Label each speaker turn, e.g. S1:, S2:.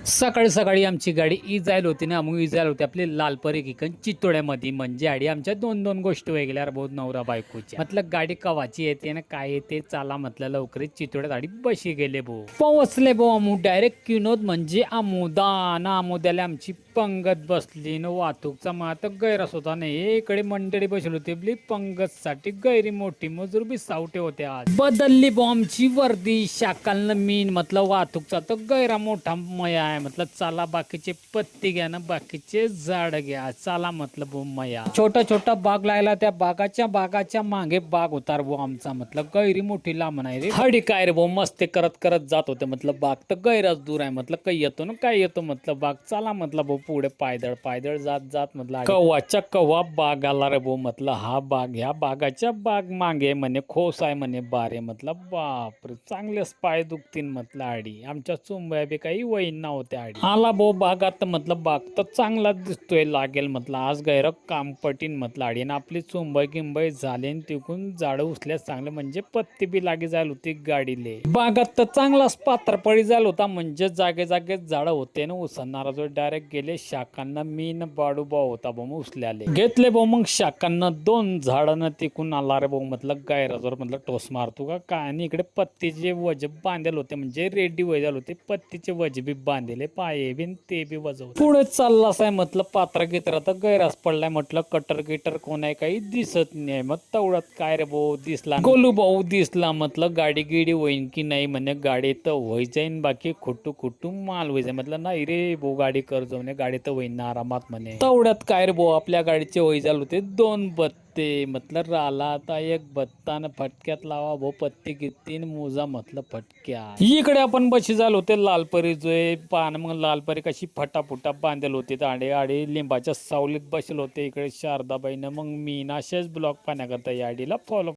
S1: सकाळी सकाळी आमची गाडी जायला होती ना, मग जायला होती आपली लालपरी ठिकाण चितोड्यामध्ये. म्हणजे आडी आमच्या दोन दोन गोष्टी वेगळ्या बहुत नवरा बायकोच्या. म्हटलं गाडी कवाची येते ना काय येते, चाला म्हटलं लवकरच चितोड्यात आडी बशी गेले भाऊ. पोहोचले भाऊ आमू डायरेक्ट किनोद म्हणजे आमोदा ना. आमोद्याला आमची पंगत बसली न वाहतूकचा मात गैरस होता नाही. इकडे मंडळी बसली होती आपली पंगत साठी गैरी मोठी मजूर बी सावटे होते. आज बदलली बॉम्बची वर्दी शाकालनं मीन म्हटलं वाहतूकचा तर गैरा मोठा मया आहे. म्हटलं चला बाकीचे पत्ती घ्या ना, बाकीचे झाड घ्या, चला म्हटलं बो मया. छोटा छोटा बाग लागला, त्या बागाच्या मागे बाग उतार भाऊ आमचा. म्हटलं गैरी मोठी लांब नाही रे हडी काय रे भाऊ, मस्ती करत करत जात होते. म्हटलं बाग तर गैराच दूर आहे. म्हटलं काही येतो ना काय येतो म्हटलं बाग, चला म्हटलं भाऊ पुढे पायदळ पायदळ जात जात म्हटलं कव्वाच्या कव्वा बाग आला रे भाऊ. म्हटलं हा बाग, ह्या बागाच्या बाग मागे म्हणे खोस आहे म्हणे बारे. म्हटलं बापरे चांगलेच पाय दुखतीन म्हटलं. आडी आमच्या चुंबया बी काही वहीन नव्हत्या. आडी आला भाऊ बागात. म्हटलं बाग तर चांगलाच दिसतोय, लागेल म्हटलं आज गैर काम पटीन म्हटलं. आडी ना आपली चुंबय गिंबय झाले तिकून झाड उचल्या चांगले, म्हणजे पत्ती बी लागी जायला होती गाडीले. बागात तर चांगलाच पात्रपळी झाला होता, म्हणजे जागे जागे झाड होते ना उसणणारा. जो डायरेक्ट गेले शाकांना मीन बाडूबा होता भाऊ उचल्याले. घेतले भाऊ मग शाकांना दोन झाडांना तिकून आला रे भाऊ. म्हटलं गायराजवर म्हटलं टोस मारतो का काय. आणि इकडे पत्तीचे वजब बांधले होते, म्हणजे रेडी वजल होते पत्तीचे वजबी बांधले, पाये बिन ते बी वजव. पुढे चाललाच आहे म्हटलं पात्रा गित्रा तर गैरास पडलाय. म्हटलं कटर गिटर कोण आहे काही दिसत नाही. मग तेवढ्यात काय रे भाऊ दिसला गोलू भाऊ दिसला. म्हटलं गाडी गिडी होईन की नाही म्हणे. गाडी तर होई जाईन, बाकी खुटू खुटू माल होई जाईन. म्हटलं नाही रे भाऊ गाडी कर जाऊन, गाडी तर होईन ना आरामात म्हणे. तेवढ्यात काय रे भाऊ आपल्या गाडीचे होई झाले होते दोन बत्ते. म्हटलं राला आता एक बत्तान फटक्यात लावा भाऊ, पत्ती गित्तीन मोजा म्हटलं फटक्या. इकडे आपण बशी झालो होते लालपरी जोय पान. मग लालपरी कशी फटाफुटा बांधेल होती, आडे आडे लिंबाच्या सावलीत बसले होते. इकडे शारदाबाईनं मग मी असेच ब्लॉग पाहण्याकरता या आडीला फॉलो